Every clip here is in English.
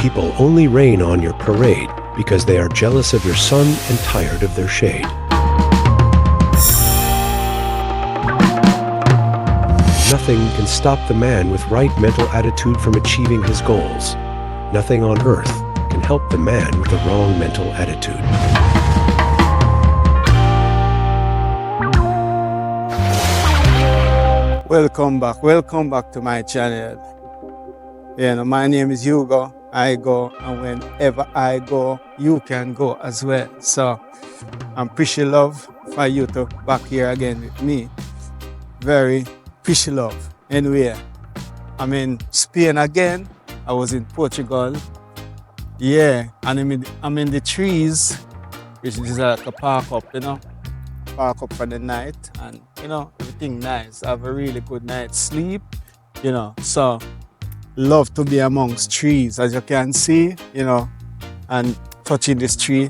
people only rain on your parade because they are jealous of your sun and tired of their shade. Nothing can stop the man with right mental attitude from achieving his goals. Nothing on earth can help the man with the wrong mental attitude. Welcome back to my channel. My name is Hugo. I go, and whenever I go, you can go as well. So I'm pretty love for you to back here again with me. Very pretty love. Anyway, I'm in Spain again. I was in Portugal. Yeah, and I'm in the trees, which is like a park up, park up for the night, and everything nice. I have a really good night's sleep, so love to be amongst trees, as you can see, and touching this tree,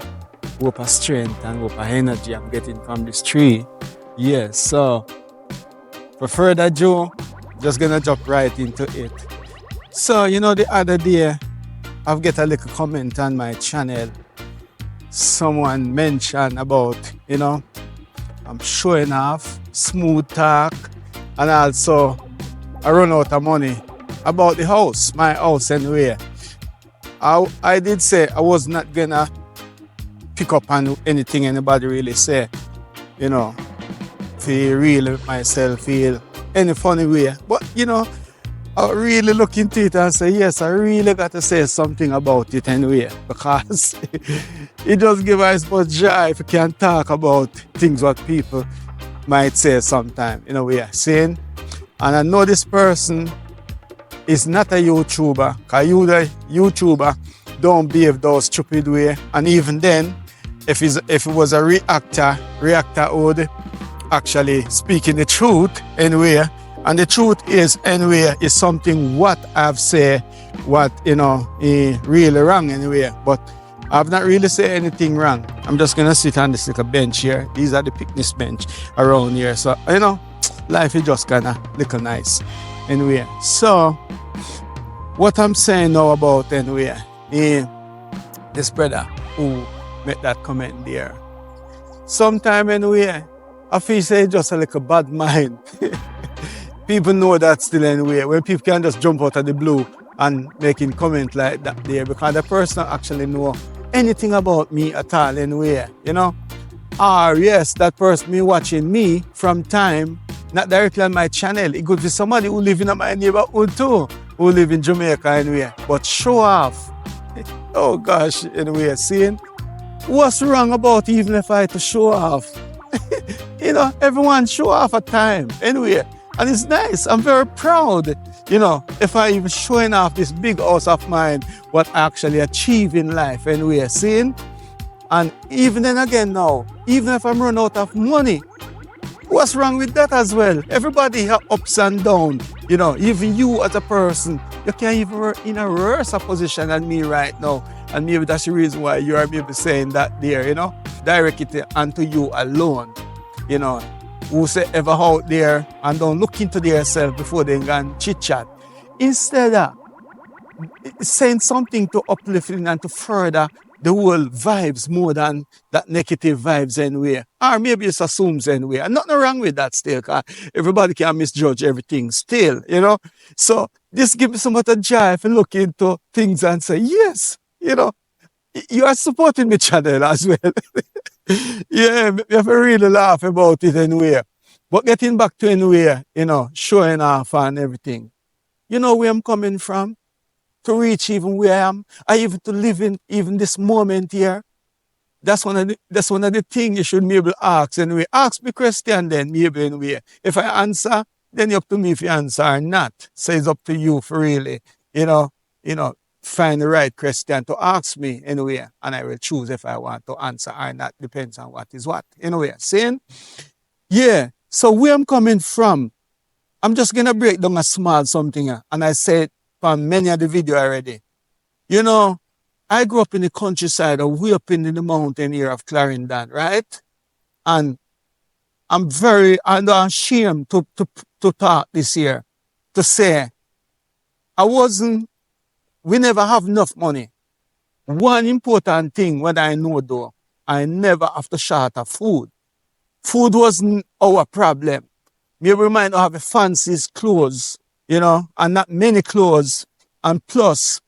hope of strength and hope of energy I'm getting from this tree. Yeah, so for further ado, just gonna jump right into it. So the other day I've get a little comment on my channel. Someone mentioned about I'm showing off, smooth talk, and also I run out of money about the house, my house anyway. I did say I was not gonna pick up on anything anybody really say, feel real myself, feel any funny way. But I really look into it and say, yes, I really got to say something about it anyway, because it does give us much joy if you can talk about things what people might say sometime, we are saying. And I know this person is not a YouTuber, because you, the YouTuber, don't behave those stupid way. And even then, if it was a reactor would actually speaking the truth anyway. And the truth is, anyway, is something what I've said, what, really wrong anyway. But I've not really said anything wrong. I'm just going to sit on this little bench here. These are the picnic bench around here. So, life is just kind of little nice. Anyway, so what I'm saying now about, anyway, this brother who made that comment there. Sometime, anyway, I feel say just a little bad mind. People know that still anyway, when people can just jump out of the blue and making comment like that there, because the person actually know anything about me at all anyway, Or yes, that person me watching me from time, not directly on my channel. It could be somebody who live in my neighborhood too, who live in Jamaica anyway, but show off. Oh gosh, anyway, seeing what's wrong about even if I had to show off? Everyone show off at time anyway. And it's nice. I'm very proud, if I even showing off this big house of mine, what I actually achieve in life anyway, seeing? And even then again now, even if I'm running out of money, what's wrong with that as well? Everybody have ups and downs, even you as a person, you can't even work in a worse position than me right now. And maybe that's the reason why you are maybe saying that there, direct it unto you alone, who say ever out there and don't look into themselves before they go and chit-chat. Instead of saying something to uplifting and to further the whole vibes more than that negative vibes anyway. Or maybe it assumes anyway. And nothing wrong with that still, because everybody can misjudge everything still, So this gives me so much joy if you look into things and say, yes, you are supporting my channel as well. Yeah, we have to really laugh about it anyway. But getting back to anyway, showing off and everything. Where I'm coming from? To reach even where I am, or even to live in even this moment here. That's one of the things you should maybe ask anyway. Ask me question then, maybe anyway. If I answer, then it's up to me if you answer or not. So it's up to you for really, find the right question to ask me anyway, and I will choose if I want to answer or not. Depends on what is what. Anyway, saying, yeah. So where I'm coming from, I'm just gonna break down a small something, and I said from many of the video already. I grew up in the countryside, or way up in the mountain here of Clarendon, right? And I'm ashamed to talk this year, to say I wasn't we never have enough money. One important thing what I know though, I never have to short of food. Food wasn't our problem. Maybe we might not have the fanciest clothes, and not many clothes. And plus,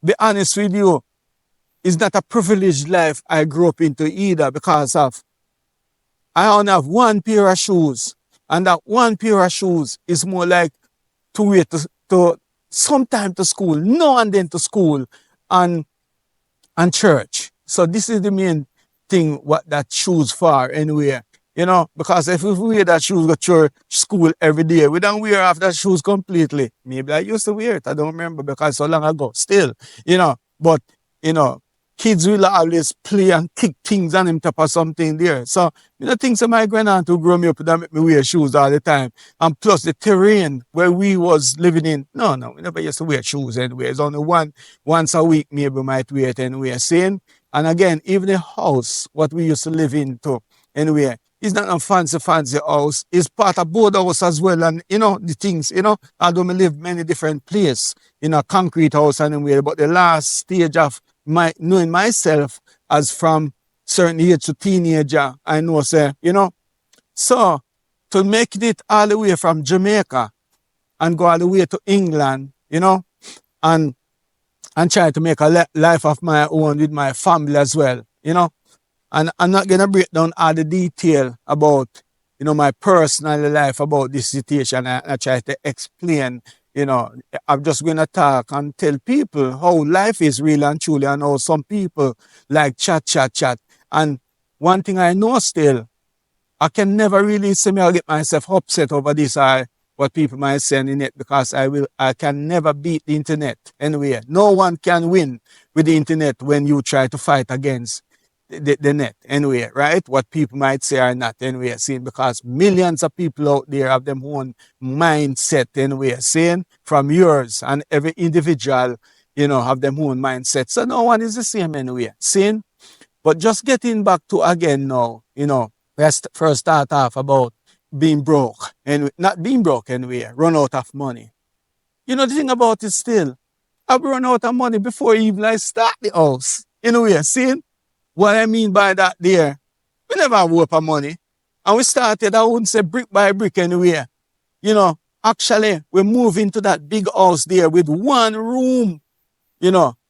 be honest with you, it's not a privileged life I grew up into either because of I only have one pair of shoes. And that one pair of shoes is more like to wait to sometime to school, now and then to school and and church. So this is the main thing what that shoes for anyway. Because if we wear that shoes go to school every day, we don't wear off that shoes completely. Maybe I used to wear it. I don't remember because so long ago. Still, but you know, kids will always play and kick things on him top of something there. So think so my grandaunt who grew me up that make me wear shoes all the time. And plus the terrain where we was living in, no, we never used to wear shoes anyway. It's only once a week maybe we might wear it anyway. Seeing? And again, even the house what we used to live into anyway. It's not a fancy house. It's part of board house as well. And, the things, although we live many different places, in a concrete house anyway. But the last stage of my knowing myself as from certain age to teenager, I know, say, So, to make it all the way from Jamaica and go all the way to England, and try to make a life of my own with my family as well, And I'm not going to break down all the detail about, my personal life about this situation. I try to explain, I'm just going to talk and tell people how life is really and truly and how some people like chat. And one thing I know still, I can never really say me I'll get myself upset over this or what people might say on the net because I can never beat the internet anyway. No one can win with the internet when you try to fight against the net anyway, right? What people might say or not anyway, seeing because millions of people out there have their own mindset anyway, seeing from yours and every individual, have their own mindset. So no one is the same anyway, seeing. But just getting back to again now, let's first start off about being broke and not being broke anyway, run out of money. The thing about it still, I've run out of money before even I start the house. Anyway, seeing. What I mean by that there, we never have work for money. And we started, I wouldn't say brick by brick anyway. Actually, we moved into that big house there with one room,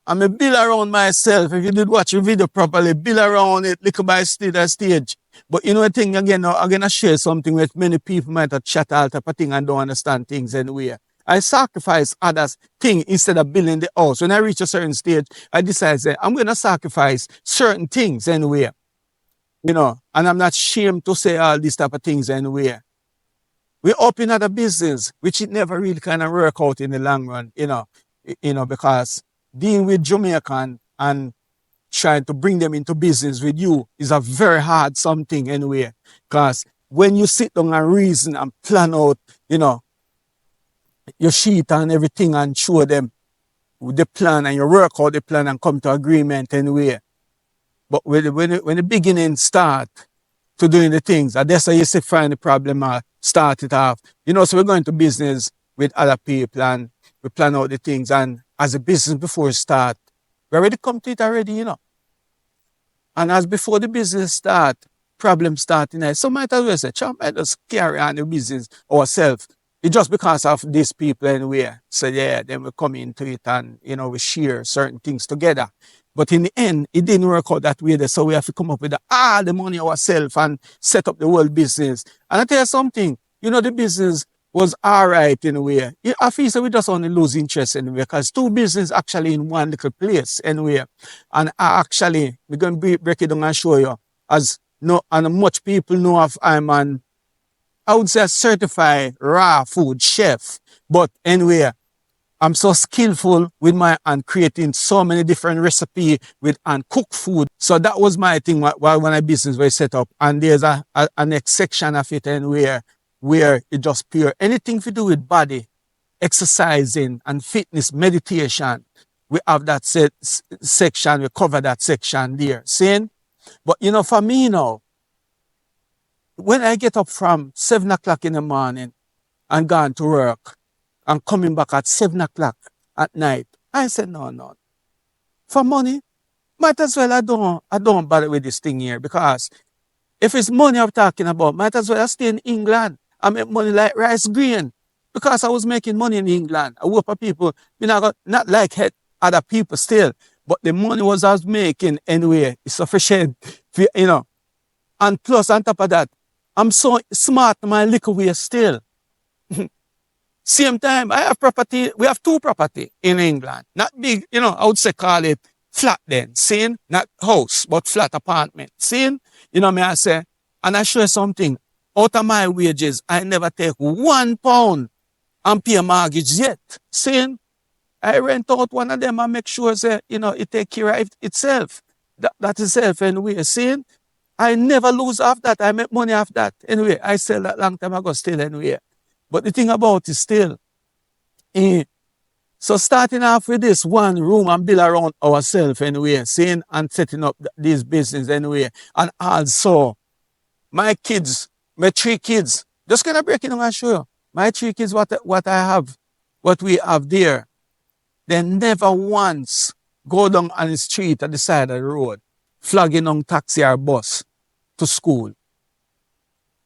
I'm a build around myself. If you did watch the video properly, build around it, little by stage. But the thing again, now, I'm going to share something with many people might have chat all type of thing and don't understand things anyway. I sacrifice others things instead of building the house. When I reach a certain stage, I decide that I'm going to sacrifice certain things anyway. And I'm not ashamed to say all these type of things anyway. We open other business, which it never really kind of work out in the long run, because dealing with Jamaican and trying to bring them into business with you is a very hard something anyway. Because when you sit down and reason and plan out, your sheet and everything and show them the plan and you work out the plan and come to agreement anyway. But when the beginning start to doing the things, and that's how you find the problem start it off. So we're going to business with other people and we plan out the things and as a business before it start, we already come to it already, And as before the business start, problem starting, so might as well say, might just carry on the business ourselves. It's just because of these people anyway. So yeah, then we come into it and, we share certain things together. But in the end, it didn't work out that way. So we have to come up with all the money ourselves and set up the whole business. And I tell you something, the business was all right in a way. I feel so we just only lose interest anyway because two businesses actually in one little place anyway. And we're going to break it down and show you as much people know of I would say a certified raw food chef. But anyway, I'm so skillful with creating so many different recipes and cook food. So that was my thing while when my business was set up. And there's a next section of it anywhere where it just pure anything to do with body, exercising and fitness, meditation. We have that section, we cover that section there. Seeing? But for me now, when I get up from 7 o'clock in the morning and gone to work and coming back at 7 o'clock at night, I said, no, no. For money, might as well I don't bother with this thing here because if it's money I'm talking about, might as well I stay in England. I make money like rice grain because I was making money in England. I work for people, not like other people still, but the money I was making anyway is sufficient, for. And plus, on top of that, I'm so smart in my little way still. Same time, I have property. We have two property in England. Not big, I would say call it flat then. Seeing? Not house, but flat apartment. Seeing? Me I say, and I show you something. Out of my wages, I never take £1 and pay a mortgage yet. Seeing? I rent out one of them and make sure say, it take care of itself. That itself anyway. Seeing? I never lose off that. I make money off that. Anyway, I sell that long time ago still anyway. But the thing about it still, so starting off with this one room and build around ourselves anyway, seeing and setting up this business anyway. And also, my kids, my 3 kids, just gonna break it down and show you. My 3 kids, what I have, what we have there, they never once go down on the street at the side of the road, flagging on taxi or bus to school.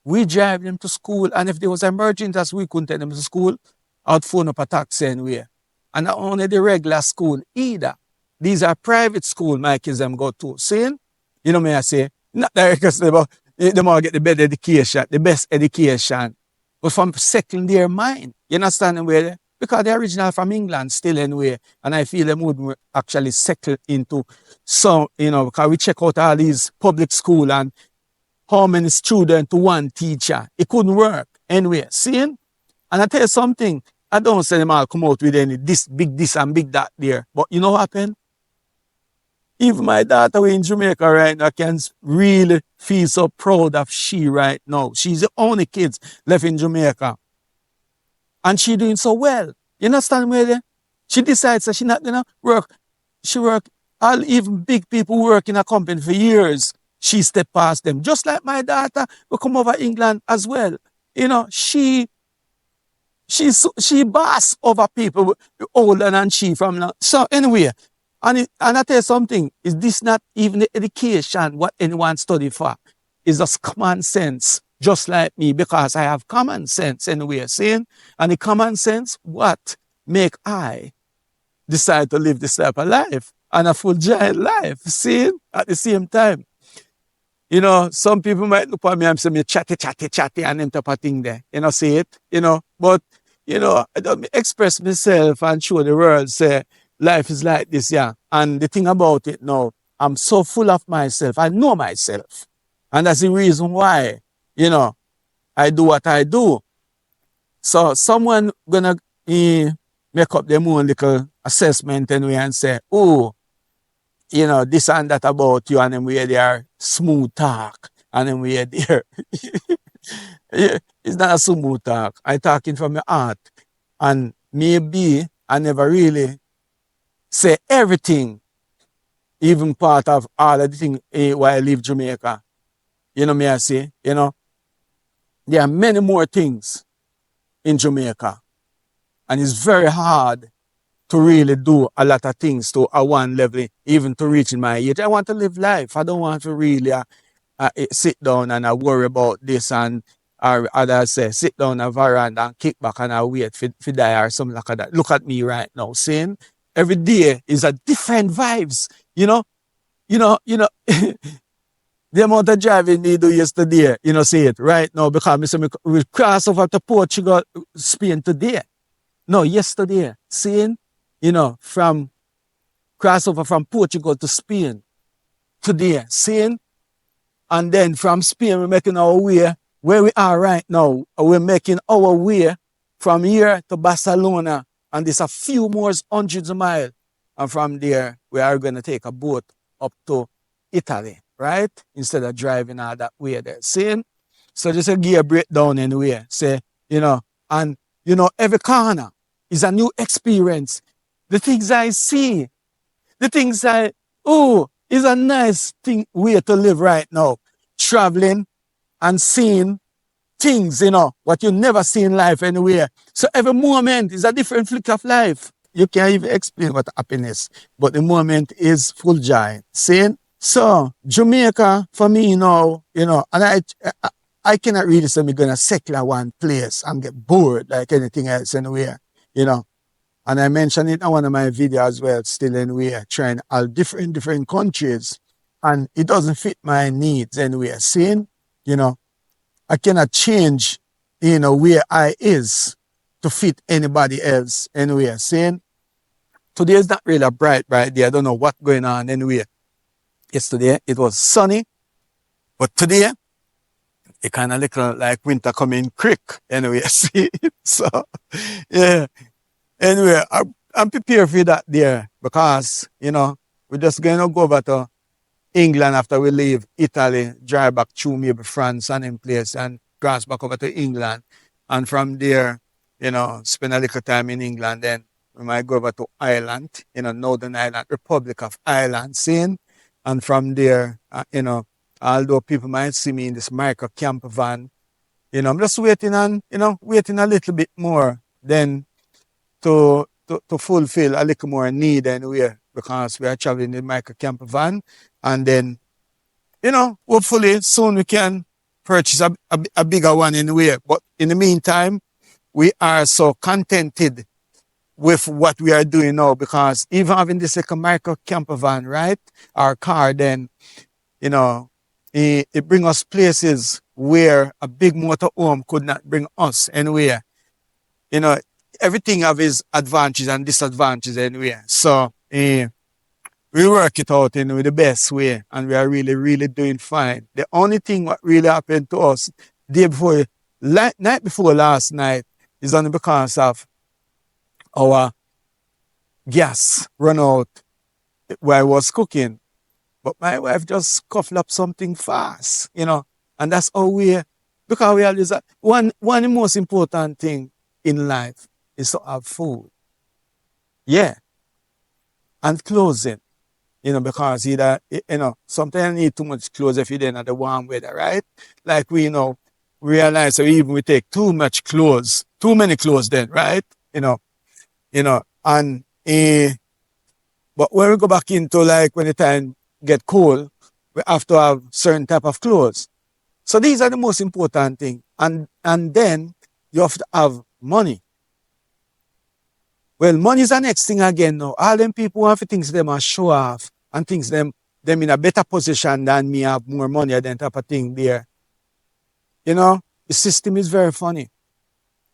We drive them to school, and if there was emergency as we couldn't take them to school, I'd phone up a taxi anyway. And not only the regular school either. These are private school my kids them go to. Seeing? Me I say, not because they all get the best education, the best education. But from settling their mind. You understand where? Because they're original from England still anyway. And I feel them would actually settle into some, because we check out all these public school and how many students to one teacher. It couldn't work anyway. Seeing? And I tell you something, I don't say them all come out with any this and big that there. But you know what happened? Even my daughter in Jamaica right now can really feel so proud of she right now. She's the only kids left in Jamaica. And she doing so well. You understand where? She decides that she's not gonna work. She work, all even big people work in a company for years. She step past them. Just like my daughter will come over England as well. She boss over people older than she from now. So anyway, and I tell you something, is this not even the education what anyone study for? It's just common sense, just like me, because I have common sense anyway, seeing? And the common sense, what make I decide to live this type of life and a full giant life, seeing? At the same time. Some people might look at me and say me chatty, and them type of thing there. See it? But, I don't express myself and show the world, say, life is like this, yeah. And the thing about it now, I'm so full of myself. I know myself. And that's the reason why, I do what I do. So someone gonna make up their own little assessment anyway and say, oh, this and that about you, and then we they are smooth talk, and then we there. It's not a smooth talk. I talking from my heart. And maybe I never really say everything, even part of all of the thing while I leave Jamaica. Me I say, there are many more things in Jamaica. And it's very hard to really do a lot of things to a one level, even to reach in my age. I want to live life. I don't want to really sit down and worry about this and, or others say, sit down a veranda and kick back and I wait for die or something like that. Look at me right now, seeing every day is a different vibes, the amount of driving we do yesterday, see it right now, because we cross over to Portugal, Spain today. No, yesterday, seeing, from crossover from Portugal to Spain today, seeing? And then from Spain, we're making our way where we are right now. We're making our way from here to Barcelona. And there's a few more hundreds of miles. And from there, we are going to take a boat up to Italy, right? Instead of driving all that way there. Seeing? So just a gear breakdown anyway. Say, and, every corner is a new experience. The things I see, the things is a nice way to live right now. Traveling and seeing things, what you never see in life anywhere. So every moment is a different flick of life. you can't even explain what happiness. But the moment is full joy. See? So Jamaica for me now, and I cannot really say I'm gonna settle one place and get bored like anything else anywhere, you know. And I mentioned it in one of my videos as well, still anywhere, trying all different countries. And it doesn't fit my needs anywhere. Seeing, I cannot change, where I is to fit anybody else anywhere. Seeing, today is not really a bright day. I don't know what's going on anywhere. Yesterday it was sunny, but today it kind of look like winter coming quick anyway. See, so yeah. Anyway, I'm prepared for that there because we're just going to go over to England after we leave Italy, drive back through maybe France and in place and cross back over to England, and from there, spend a little time in England. Then we might go over to Ireland, Northern Ireland, Republic of Ireland, seeing. And from there, although people might see me in this micro camper van, I'm just waiting waiting a little bit more then to fulfill a little more need anywhere because we are traveling in the micro camper van. And then, hopefully soon we can purchase a bigger one anywhere. But in the meantime, we are so contented with what we are doing now because even having this like a micro camper van, right, our car, then, it brings us places where a big motorhome could not bring us anywhere. Everything have its advantages and disadvantages anyway. So we work it out in the best way, and we are really, really doing fine. The only thing what really happened to us night before last night is only because of our gas run out while I was cooking. But my wife just scuffled up something fast, and that's how because we always, one of the most important thing in life is to have food. Yeah. And clothing, because either, sometimes you need too much clothes if you're in the warm weather, right? Like we, realize that even we take too many clothes then, right? And but when we go back into like when the time get cold, we have to have certain type of clothes. So these are the most important thing. And then you have to have money. Well, money is the next thing again now. All them people want to think them are show off and thinks them in a better position than me, have more money than type of thing there. The system is very funny.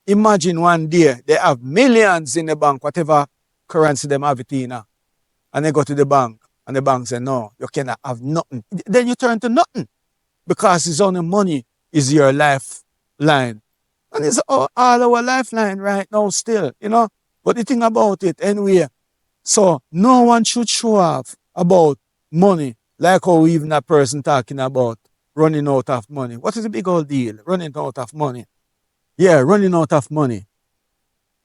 Imagine one day they have millions in the bank, whatever currency them have it in, and they go to the bank and the bank say, no, you cannot have nothing. Then you turn to nothing because it's only money is your lifeline. And it's all our lifeline right now still, But the thing about it anyway, so no one should show off about money like how even a person talking about running out of money. What is the big old deal? Running out of money. Yeah, running out of money.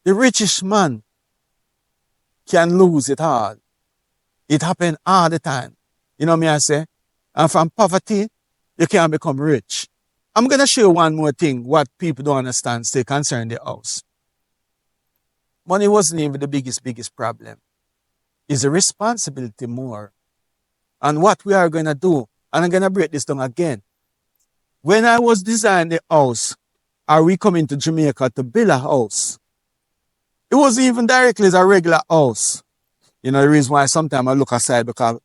The richest man can lose it all. It happens all the time. You know me I say? And from poverty, you can become rich. I'm going to show you one more thing, what people don't understand still concern the house. Money wasn't even the biggest problem. It's a responsibility more. And what we are going to do, and I'm going to break this down again. When I was designing the house, are we coming to Jamaica to build a house? It wasn't even directly as a regular house. The reason why sometimes I look aside because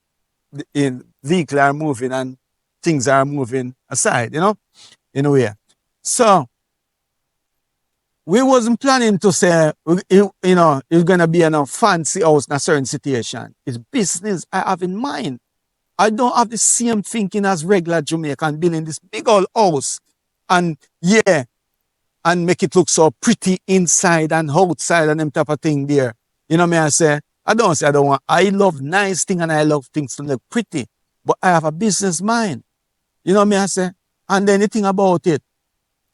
the vehicles are moving and things are moving aside, in a way. So, we wasn't planning to say, it's going to be a fancy house in a certain situation. It's business I have in mind. I don't have the same thinking as regular Jamaican building this big old house and and make it look so pretty inside and outside and them type of thing there. You know me I say? I don't want. I love nice things and I love things to look pretty. But I have a business mind. You know me I say? And then the thing about it,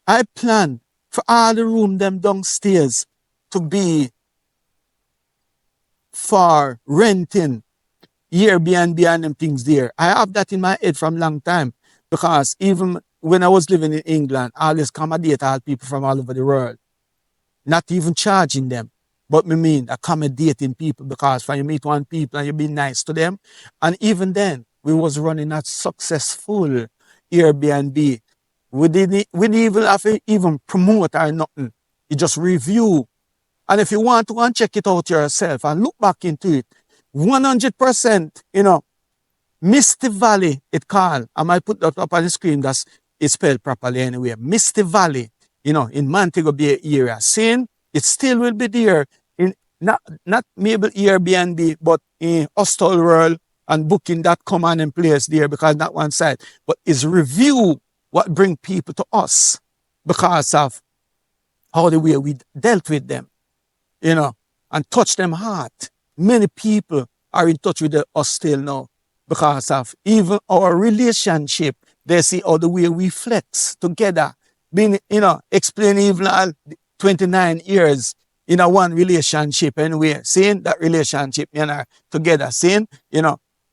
I plan for all the room them downstairs to be for renting, Airbnb and them things there. I have that in my head from long time because even when I was living in England, I always accommodate all people from all over the world, not even charging them. But me mean accommodating people, because when you meet one people and you be nice to them, and even then we was running a successful Airbnb. We didn't even have to even promote or nothing. You just review. And if you want to go and check it out yourself and look back into it, 100%, Misty Valley, it called. I might put that up on the screen. It's spelled properly anyway. Misty Valley, in Montego Bay area. Seeing it still will be there in not maybe Airbnb, but in Hostel World and Booking.com and in place there, because not one side. But it's review what bring people to us because of how the way we dealt with them, and touch them heart. Many people are in touch with us still now because of even our relationship. They see how the way we flex together, being, explain even all 29 years in a one relationship anyway, seeing that relationship, together, seeing,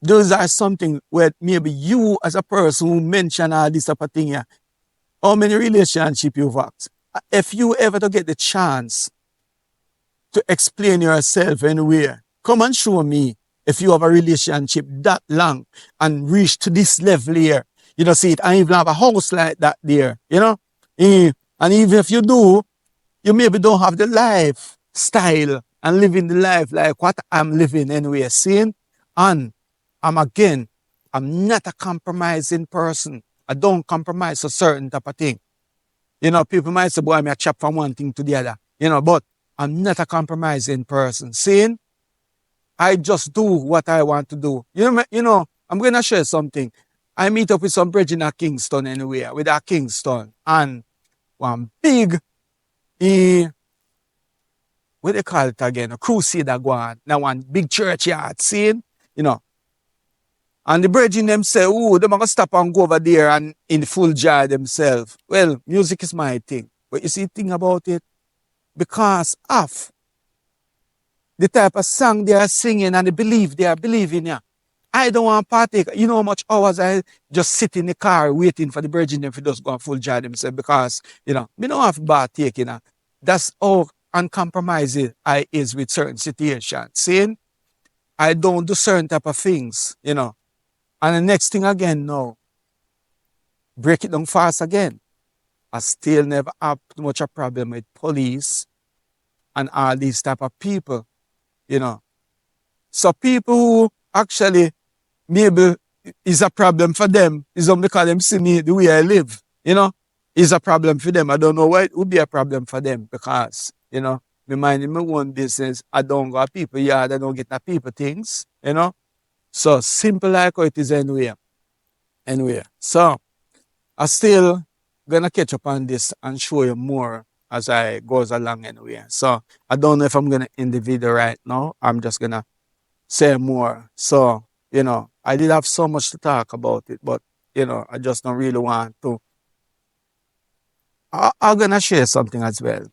those are something where maybe you as a person who mention all this type of thing here, how many relationship you've had. If you ever to get the chance to explain yourself anywhere, come and show me if you have a relationship that long and reach to this level here. See it, and even have a house like that there, And even if you do, you maybe don't have the lifestyle and living the life like what I'm living anyway, seeing? And I'm not a compromising person. I don't compromise a certain type of thing. People might say, boy, I'm a chop from one thing to the other, but I'm not a compromising person. Seeing? I just do what I want to do. I'm going to share something. I meet up with some brethren at Kingston anyway, with our Kingston, and one big, what they call it again, a crusader go on. Now one big churchyard, seeing? And the brethren them say, oh, they're going to stop and go over there and in full joy themselves. Well, music is my thing. But you see the thing about it, because of the type of song they are singing and the belief they are believing, yeah. I don't want to partake. You know how much hours I just sit in the car waiting for the brethren them to just go and full joy themselves, because, me don't have to partake, That's how uncompromising I is with certain situations. Seeing? I don't do certain type of things, And the next thing again, no, break it down fast again. I still never have too much a problem with police and all these type of people, So people who actually maybe is a problem for them is only because them see me the way I live, is a problem for them. I don't know why it would be a problem for them, because, me minding my own business. I don't go to people yard, I don't get to people things, So simple like how it is anyway. So I still gonna catch up on this and show you more as I goes along anyway. So I don't know if I'm gonna end the video right now. I'm just gonna say more. So, I did have so much to talk about it, but I just don't really want to. I'm gonna share something as well.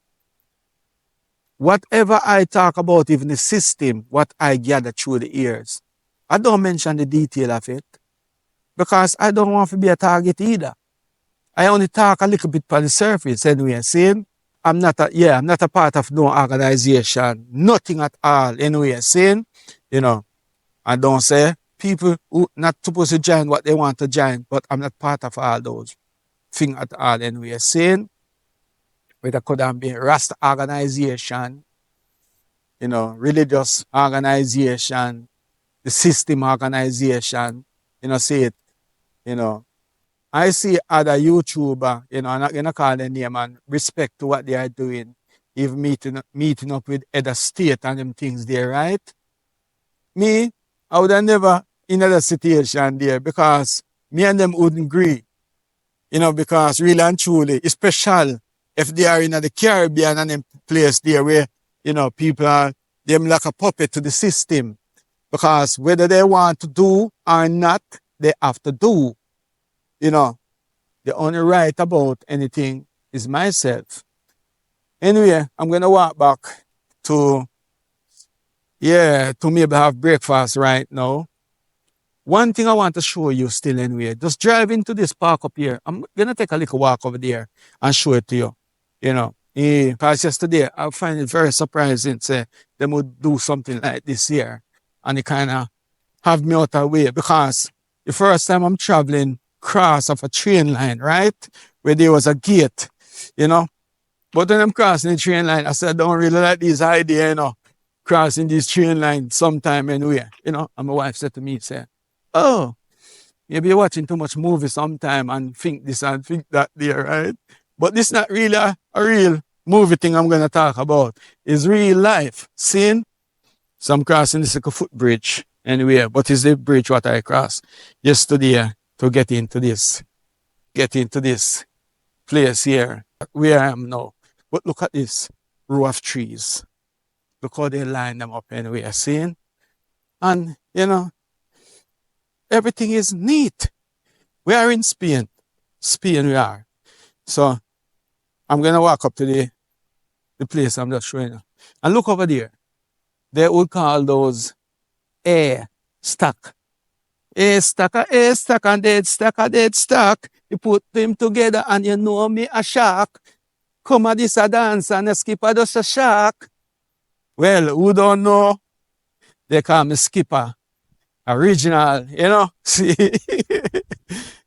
Whatever I talk about, even the system, what I gather through the years, I don't mention the detail of it, because I don't want to be a target either. I only talk a little bit on the surface anyway, seeing? I'm not a part of no organization, nothing at all anyway, seeing? I don't say people who not supposed to join what they want to join, but I'm not part of all those things at all anyway, seeing? Whether could have been Rasta organization, religious organization, the system organization, see it, I see other YouTuber, I'm not gonna call their name, and respect to what they are doing, even meeting up with other state and them things there, right? Me, I would have never in other situation there, because me and them wouldn't agree, because really and truly, especially if they are in the Caribbean and them place there where, people are them like a puppet to the system, because whether they want to do or not, they have to do. The only right about anything is myself. Anyway, I'm gonna walk back to maybe have breakfast right now. One thing I want to show you still anyway, just drive into this park up here. I'm gonna take a little walk over there and show it to you. Because yesterday I find it very surprising, say, they would do something like this here. And it kind of have me out of the way because the first time I'm traveling cross of a train line, right? Where there was a gate, you know. But when I'm crossing the train line, I said, I don't really like this idea, crossing this train line sometime anywhere, And my wife said to me, say, oh, maybe you're watching too much movie sometime and think this and think that there, right? But this is not really a real movie thing I'm going to talk about. It's real life. Seeing? So I'm crossing this like a footbridge anywhere, but it's the bridge what I crossed yesterday to get into this place here where I am now. But look at this row of trees. Look how they line them up anyway, seeing? And, everything is neat. We are in Spain. Spain we are. So I'm going to walk up to the place I'm just showing you. And look over there. They would call those A stack. A stack, and dead stack, a dead stack. You put them together and you know me a shark. Come at this a dance and a skipper does a shark. Well, who don't know? They call me Skipper. Original, See?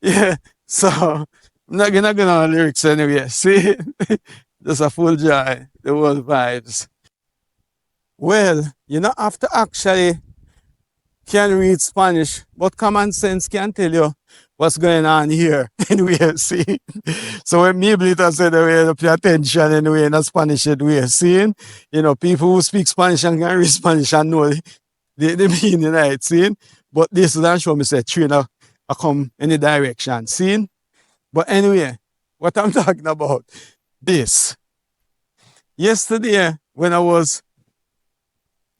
Yeah. So I'm not gonna go on lyrics anyway. See? Just a full joy. The whole vibes. Well, you don't have to actually can read Spanish, but common sense can tell you what's going on here. Anyway, see? So when me later said we pay attention anyway in a Spanish way, seeing? People who speak Spanish and can read Spanish and know the meaning, right? Seeing? But this is not show me say train I come any direction, seeing? But anyway, what I'm talking about, this. Yesterday, when I was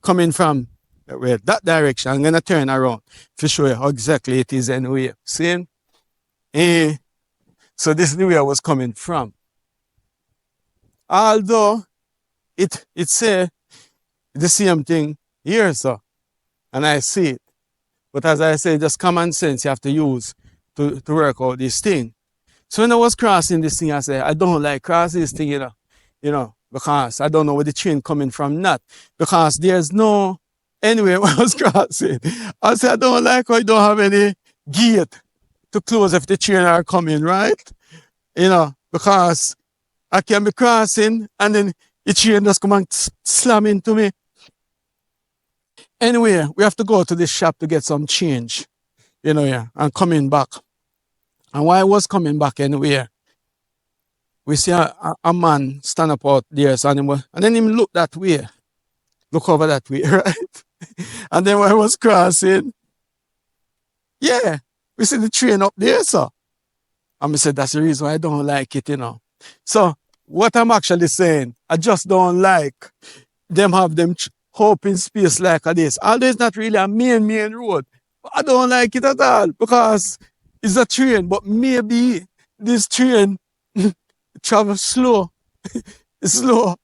coming from that direction, I'm going to turn around to show you how exactly it is anyway. See? So this is the way I was coming from. Although it say the same thing here, so, and I see it. But as I say, just common sense you have to use to work out this thing. So when I was crossing this thing, I said, I don't like crossing this thing, because I don't know where the train coming from, not. Because there's no, anyway, when I was crossing, I said, I don't like how I don't have any gate to close if the train are coming, right? Because I can be crossing and then the train just come and slam into me. Anyway, we have to go to this shop to get some change, and coming back. And while I was coming back anyway, we see a man stand up out there, and then him look that way. Look over that way, right? And then when I was crossing, yeah, we see the train up there, so. And I said, that's the reason why I don't like it, So, what I'm actually saying, I just don't like them have them open space like this. Although it's not really a main road, but I don't like it at all because it's a train, but maybe this train travels slow. It's slow,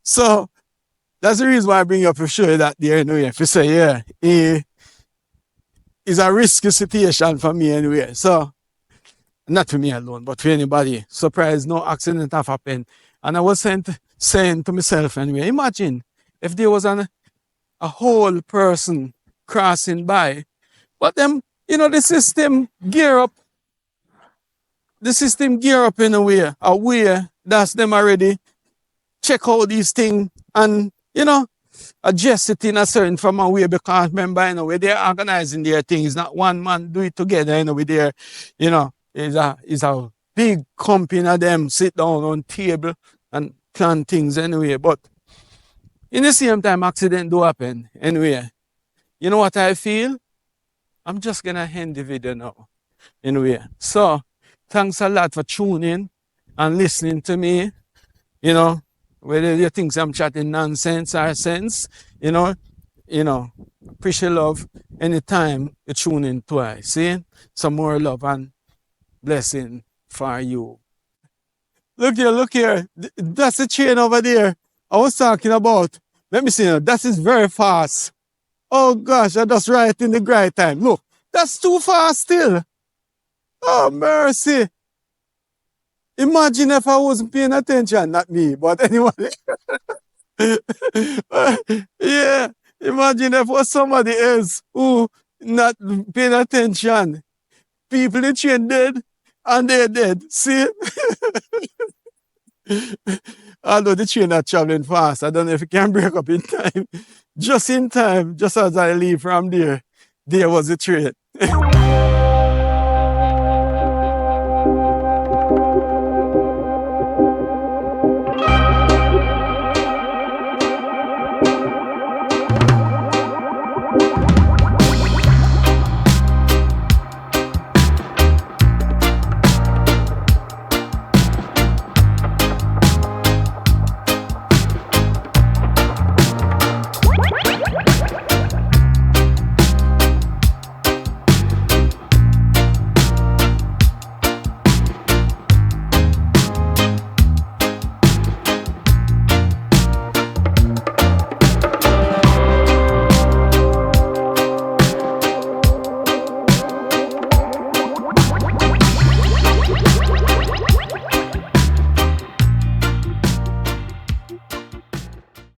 So, that's the reason why I bring you up to show you that there anyway. If you say, yeah, it's a risky situation for me anyway. So, not for me alone, but for anybody. Surprised no accident have happened. And I was saying to myself anyway, imagine if there was a whole person crossing by. But them, the system gear up. The system gear up in a way that's them already check out these things and, adjust it in a certain from a way because remember, where they're organizing their things, not one man do it together, with their, is a big company of them sit down on table and plan things anyway. But in the same time, accident do happen anyway. You know what I feel? I'm just gonna end the video now. Anyway, so thanks a lot for tuning and listening to me. Whether you think I'm chatting nonsense or sense, appreciate love anytime you tune in twice. See? Some more love and blessing for you. Look here. That's the train over there I was talking about. Let me see. That is very fast. Oh gosh, I just right in the right time. Look, that's too fast still. Oh, mercy. Imagine if I wasn't paying attention, not me, but anyone. Yeah, imagine if it was somebody else who not paying attention. People in train dead and they're dead. See? Although the train are traveling fast, I don't know if it can break up in time. Just in time, just as I leave from there, there was a train.